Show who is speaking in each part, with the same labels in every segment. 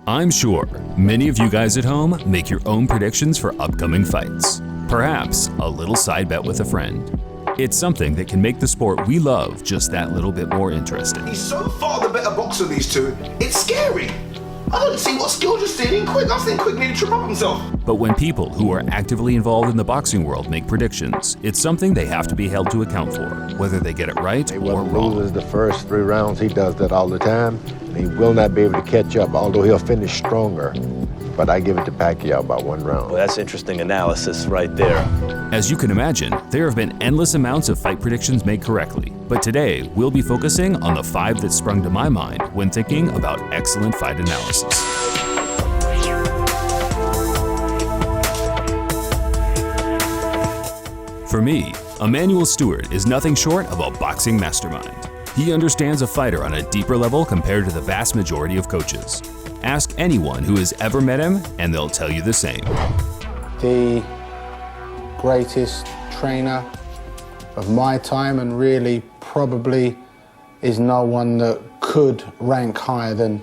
Speaker 1: I'm sure many of you guys at home make your own predictions for upcoming fights. Perhaps a little side bet with a friend. It's something that can make the sport we love just that little bit more interesting.
Speaker 2: He's so far the better boxer of these two, it's scary. I don't see what skill just seeing Quick. I think Quick needed to trip up himself.
Speaker 1: But when people who are actively involved in the boxing world make predictions, it's something they have to be held to account for, whether they get it right or wrong.
Speaker 3: Loses the first 3 rounds. He does that all the time. He will not be able to catch up, although he'll finish stronger. But I give it to Pacquiao by 1 round.
Speaker 4: Well, that's interesting analysis right there.
Speaker 1: As you can imagine, there have been endless amounts of fight predictions made correctly. But today, we'll be focusing on the 5 that sprung to my mind when thinking about excellent fight analysis. For me, Emanuel Steward is nothing short of a boxing mastermind. He understands a fighter on a deeper level compared to the vast majority of coaches. Ask anyone who has ever met him, and they'll tell you the same.
Speaker 5: The greatest trainer of my time, and really probably is no one that could rank higher than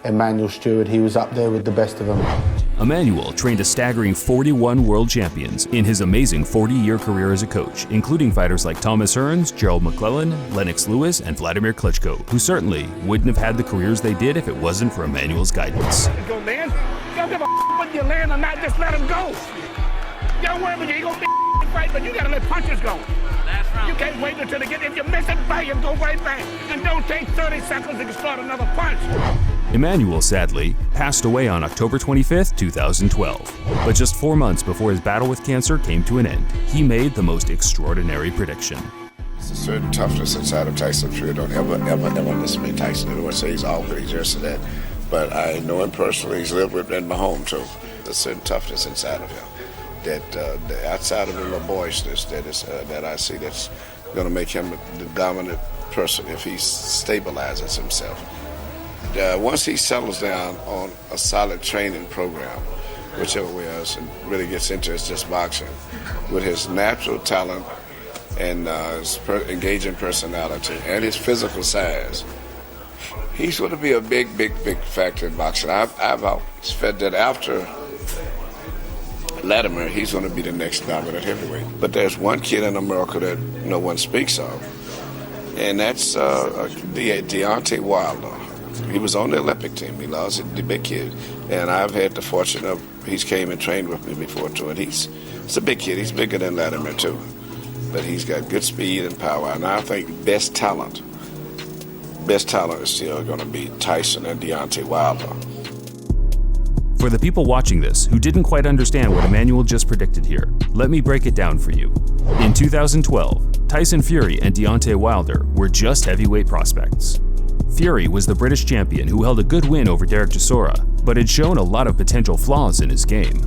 Speaker 5: Emanuel Steward. He was up there with the best of them.
Speaker 1: Emanuel trained a staggering 41 world champions in his amazing 40-year career as a coach, including fighters like Thomas Hearns, Gerald McClellan, Lennox Lewis, and Vladimir Klitschko, who certainly wouldn't have had the careers they did if it wasn't for Emanuel's guidance.
Speaker 6: Go land. Don't give a whether you land or not, just let him go. Don't worry about you, ain't gonna be fight, but you gotta let punches go. You can't wait until they get, if you miss it, bang, and go right back. And don't take 30 seconds to start another punch.
Speaker 1: Emanuel, sadly, passed away on October 25, 2012. But just 4 months before his battle with cancer came to an end, he made the most extraordinary prediction.
Speaker 7: There's a certain toughness inside of Tyson Fury. Don't ever listen to me, Tyson. Everyone says he's all good, he's just that. But I know him personally. He's lived with me in my home, too. There's a certain toughness inside of him that outside of the little boyishness that I see that's going to make him the dominant person if he stabilizes himself. Once he settles down on a solid training program, whichever way else, and really gets into his just boxing, with his natural talent and his engaging personality and his physical size, he's going to be a big factor in boxing. I've always felt that after Latimer, he's going to be the next dominant heavyweight. But there's one kid in America that no one speaks of, and that's Deontay Wilder. He was on the Olympic team. He lost the big kid. And I've had the fortune of, he's came and trained with me before too. And he's a big kid. He's bigger than Latimer too. But he's got good speed and power. And I think best talent is still going to be Tyson and Deontay Wilder.
Speaker 1: For the people watching this who didn't quite understand what Emanuel just predicted here, let me break it down for you. In 2012, Tyson Fury and Deontay Wilder were just heavyweight prospects. Fury was the British champion who held a good win over Derek Chisora, but had shown a lot of potential flaws in his game.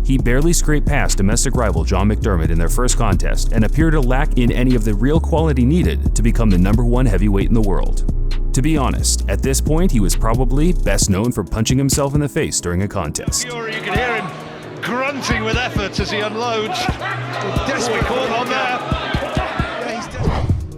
Speaker 1: He barely scraped past domestic rival John McDermott in their first contest and appeared to lack in any of the real quality needed to become the #1 heavyweight in the world. To be honest, at this point he was probably best known for punching himself in the face during a contest.
Speaker 8: Fury, you can hear him grunting with effort as he unloads. Desperate caught on there.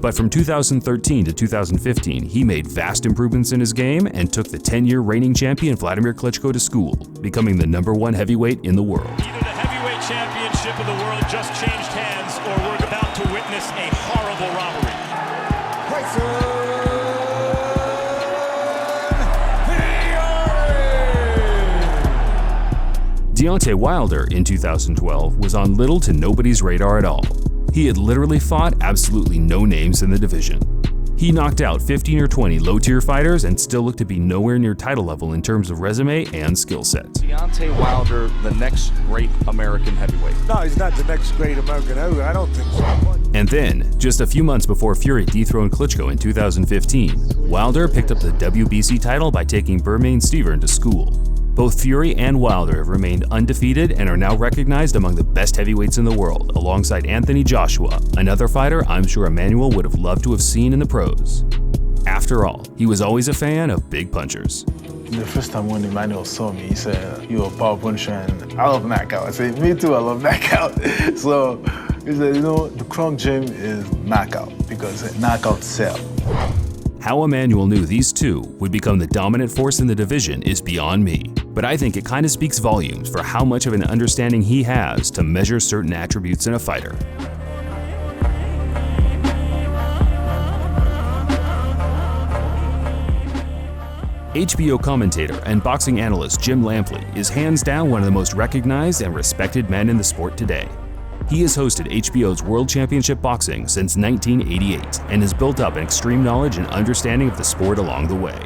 Speaker 1: But from 2013 to 2015, he made vast improvements in his game and took the 10-year reigning champion Vladimir Klitschko to school, becoming the #1 heavyweight in the world.
Speaker 9: Either the heavyweight championship of the world just changed hands, or we're about to witness a horrible robbery.
Speaker 1: Deontay Wilder in 2012 was on little to nobody's radar at all. He had literally fought absolutely no names in the division. He knocked out 15 or 20 low-tier fighters and still looked to be nowhere near title level in terms of resume and skill set.
Speaker 10: Deontay Wilder, the next great American heavyweight.
Speaker 11: No, he's not the next great American heavyweight. I don't think so.
Speaker 1: And then, just a few months before Fury dethroned Klitschko in 2015, Wilder picked up the WBC title by taking Bermane Stiverne to school. Both Fury and Wilder have remained undefeated and are now recognized among the best heavyweights in the world, alongside Anthony Joshua, another fighter I'm sure Emanuel would have loved to have seen in the pros. After all, he was always a fan of big punchers.
Speaker 12: The first time when Emanuel saw me, he said, "You're a power puncher and I love knockout." I said, "Me too, I love knockout." So he said, "You know, the crown gem is knockout because knockout sell."
Speaker 1: How Emanuel knew these two would become the dominant force in the division is beyond me, but I think it kind of speaks volumes for how much of an understanding he has to measure certain attributes in a fighter. HBO commentator and boxing analyst Jim Lampley is hands down one of the most recognized and respected men in the sport today. He has hosted HBO's World Championship Boxing since 1988 and has built up an extreme knowledge and understanding of the sport along the way.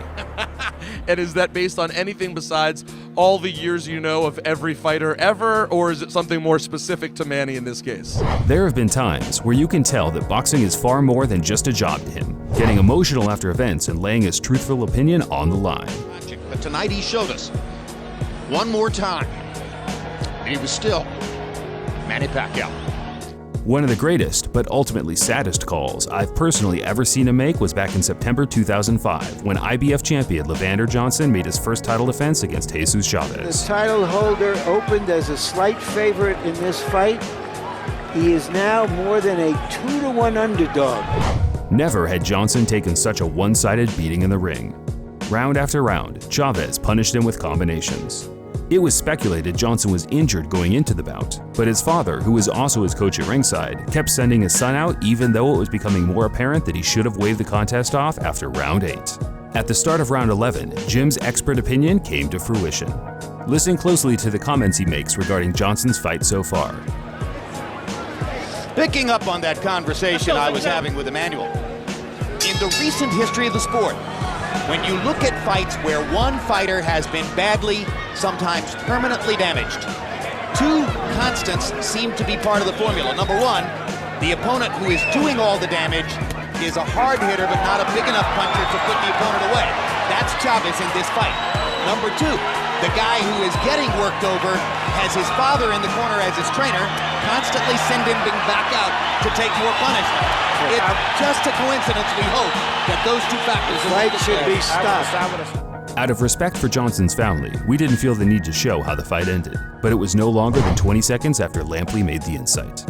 Speaker 13: And is that based on anything besides all the years you know of every fighter ever, or is it something more specific to Manny in this case?
Speaker 1: There have been times where you can tell that boxing is far more than just a job to him, getting emotional after events and laying his truthful opinion on the line.
Speaker 14: But tonight he showed us one more time, and he was still Manny Pacquiao.
Speaker 1: One of the greatest, but ultimately saddest calls I've personally ever seen him make was back in September 2005, when IBF champion Levander Johnson made his first title defense against Jesus Chavez.
Speaker 15: The title holder opened as a slight favorite in this fight. He is now more than a 2-to-1 underdog.
Speaker 1: Never had Johnson taken such a one-sided beating in the ring. Round after round, Chavez punished him with combinations. It was speculated Johnson was injured going into the bout, but his father, who was also his coach at ringside, kept sending his son out even though it was becoming more apparent that he should have waved the contest off after round 8. At the start of round 11, Jim's expert opinion came to fruition. Listen closely to the comments he makes regarding Johnson's fight so far.
Speaker 14: Picking up on that conversation I was having with Emanuel, in the recent history of the sport, when you look at fights where one fighter has been badly, sometimes permanently damaged, two constants seem to be part of the formula. Number one, the opponent who is doing all the damage is a hard hitter but not a big enough puncher to put the opponent away. That's Chavez in this fight. Number two, the guy who is getting worked over has his father in the corner as his trainer, constantly sending him back out to take more punishment. It's just a coincidence, we hope, that those two factors
Speaker 15: should be stopped.
Speaker 1: Out of respect for Johnson's family, we didn't feel the need to show how the fight ended, but it was no longer than 20 seconds after Lampley made the insight.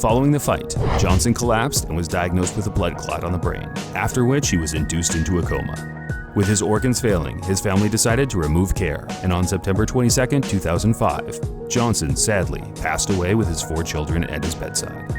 Speaker 1: Following the fight, Johnson collapsed and was diagnosed with a blood clot on the brain, after which he was induced into a coma. With his organs failing, his family decided to remove care, and on September 22, 2005, Johnson sadly passed away with his 4 children at his bedside.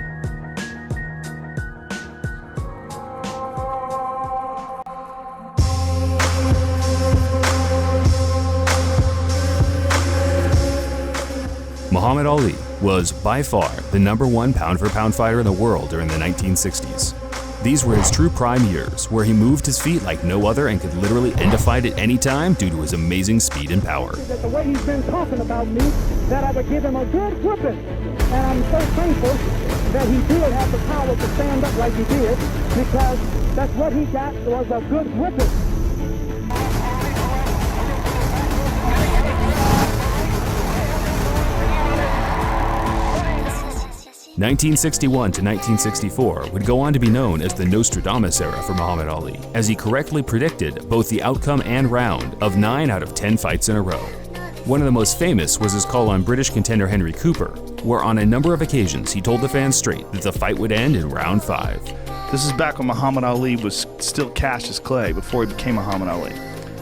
Speaker 1: Muhammad Ali was by far the #1 pound-for-pound fighter in the world during the 1960s. These were his true prime years, where he moved his feet like no other and could literally end a fight at any time due to his amazing speed and power.
Speaker 16: The way he's been talking about me, that I would give him a good whooping. And I'm so thankful that he did have the power to stand up like he did, because that's what he got was a good whooping.
Speaker 1: 1961 to 1964 would go on to be known as the Nostradamus era for Muhammad Ali, as he correctly predicted both the outcome and round of 9 out of 10 fights in a row. One of the most famous was his call on British contender Henry Cooper, where on a number of occasions he told the fans straight that the fight would end in round 5.
Speaker 17: This is back when Muhammad Ali was still Cassius Clay, before he became Muhammad Ali.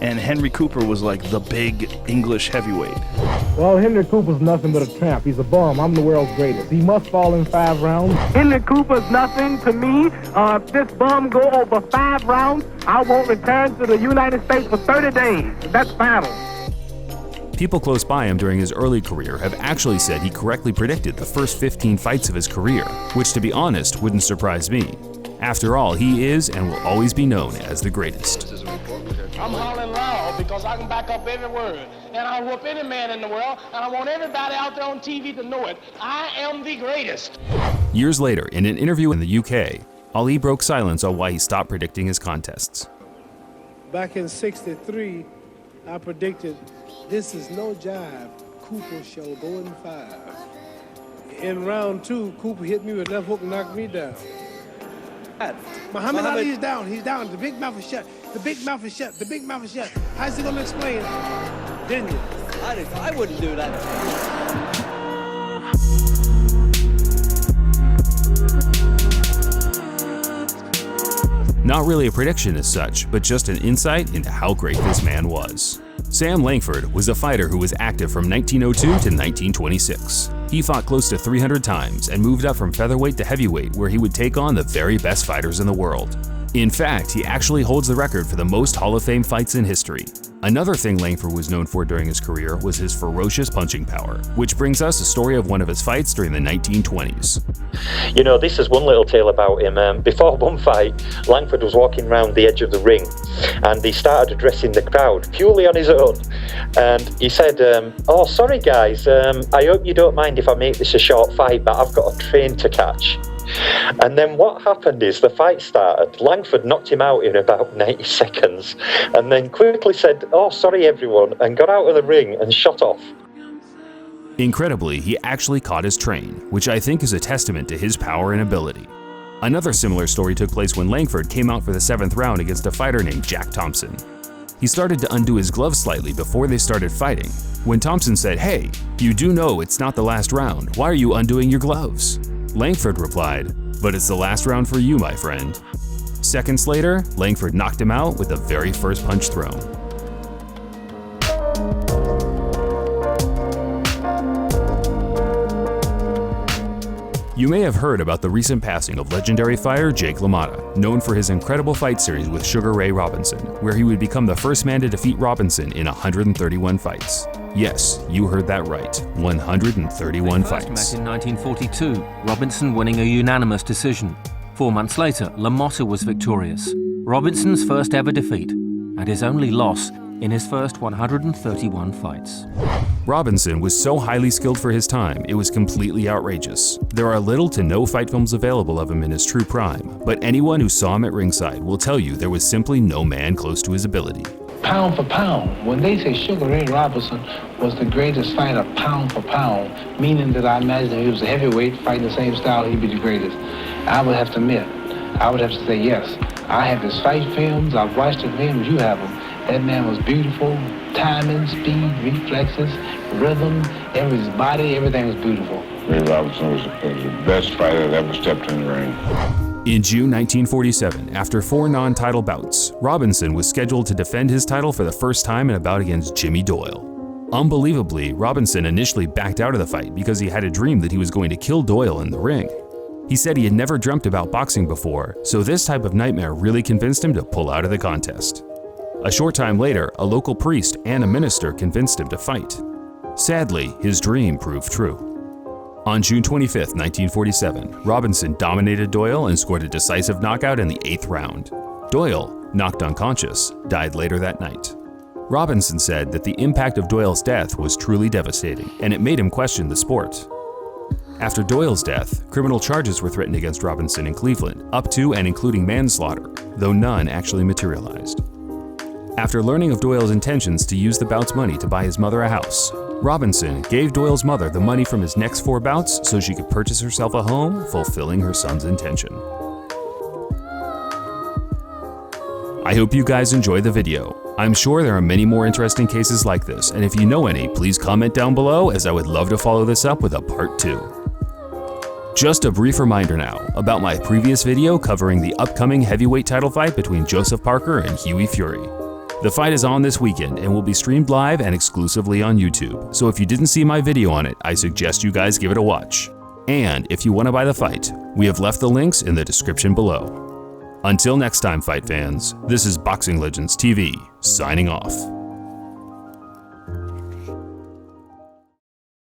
Speaker 17: And Henry Cooper was like the big English heavyweight.
Speaker 18: Well, Henry Cooper's nothing but a tramp. He's a bum. I'm the world's greatest. He must fall in 5 rounds.
Speaker 16: Henry Cooper's nothing to me. If this bum go over 5 rounds, I won't return to the United States for 30 days. That's final.
Speaker 1: People close by him during his early career have actually said he correctly predicted the first 15 fights of his career, which to be honest wouldn't surprise me. After all, he is and will always be known as the greatest.
Speaker 6: I'm hollering loud because I can back up every word. And I'll whoop any man in the world, and I want everybody out there on TV to know it. I am the greatest.
Speaker 1: Years later, in an interview in the UK, Ali broke silence on why he stopped predicting his contests.
Speaker 18: Back in '63, I predicted, this is no jive, Cooper shall go in 5. In round 2, Cooper hit me with left hook and knocked me down. Muhammad Ali is down. He's down. The big mouth is shut. The big mouth is shut. The big mouth is shut. How's he gonna explain? Didn't you?
Speaker 19: I wouldn't do that.
Speaker 1: Not really a prediction as such, but just an insight into how great this man was. Sam Langford was a fighter who was active from 1902 to 1926. He fought close to 300 times and moved up from featherweight to heavyweight, where he would take on the very best fighters in the world. In fact, he actually holds the record for the most Hall of Fame fights in history. Another thing Langford was known for during his career was his ferocious punching power, which brings us a story of one of his fights during the 1920s.
Speaker 20: You know, this is one little tale about him. Before one fight, Langford was walking around the edge of the ring and he started addressing the crowd purely on his own. And he said, "Oh, sorry guys, I hope you don't mind if I make this a short fight, but I've got a train to catch." And then what happened is the fight started. Langford knocked him out in about 90 seconds and then quickly said, "Oh, sorry everyone," and got out of the ring and shot off.
Speaker 1: Incredibly, he actually caught his train, which I think is a testament to his power and ability. Another similar story took place when Langford came out for the 7th round against a fighter named Jack Thompson. He started to undo his gloves slightly before they started fighting, when Thompson said, "Hey, you do know it's not the last round. Why are you undoing your gloves?" Langford replied, "But it's the last round for you, my friend." Seconds later, Langford knocked him out with the very first punch thrown. You may have heard about the recent passing of legendary fighter Jake LaMotta, known for his incredible fight series with Sugar Ray Robinson, where he would become the first man to defeat Robinson in 131 fights. Yes, you heard that right, 131 fights.
Speaker 21: Met in 1942, Robinson winning a unanimous decision. 4 months later, LaMotta was victorious. Robinson's first ever defeat, and his only loss in his first 131 fights.
Speaker 1: Robinson was so highly skilled for his time, it was completely outrageous. There are little to no fight films available of him in his true prime, but anyone who saw him at ringside will tell you there was simply no man close to his ability.
Speaker 18: Pound for pound, when they say Sugar Ray Robinson was the greatest fighter pound for pound, meaning that I imagine if he was a heavyweight fighting the same style, he'd be the greatest. I would have to admit, I would have to say yes. I have his fight films, I've watched the films, you have them. That man was beautiful, timing, speed, reflexes, rhythm, his body, everything was beautiful.
Speaker 22: Ray Robinson was the best fighter that ever stepped in the ring.
Speaker 1: In June 1947, after 4 non-title bouts, Robinson was scheduled to defend his title for the first time in a bout against Jimmy Doyle. Unbelievably, Robinson initially backed out of the fight because he had a dream that he was going to kill Doyle in the ring. He said he had never dreamt about boxing before, so this type of nightmare really convinced him to pull out of the contest. A short time later, a local priest and a minister convinced him to fight. Sadly, his dream proved true. On June 25, 1947, Robinson dominated Doyle and scored a decisive knockout in the 8th round. Doyle, knocked unconscious, died later that night. Robinson said that the impact of Doyle's death was truly devastating, and it made him question the sport. After Doyle's death, criminal charges were threatened against Robinson in Cleveland, up to and including manslaughter, though none actually materialized. After learning of Doyle's intentions to use the bout's money to buy his mother a house, Robinson gave Doyle's mother the money from his next 4 bouts so she could purchase herself a home, fulfilling her son's intention. I hope you guys enjoyed the video. I'm sure there are many more interesting cases like this, and if you know any, please comment down below, as I would love to follow this up with a part 2. Just a brief reminder now about my previous video covering the upcoming heavyweight title fight between Joseph Parker and Hughie Fury. The fight is on this weekend and will be streamed live and exclusively on YouTube, so if you didn't see my video on it, I suggest you guys give it a watch. And if you want to buy the fight, we have left the links in the description below. Until next time, fight fans, this is Boxing Legends TV, signing off.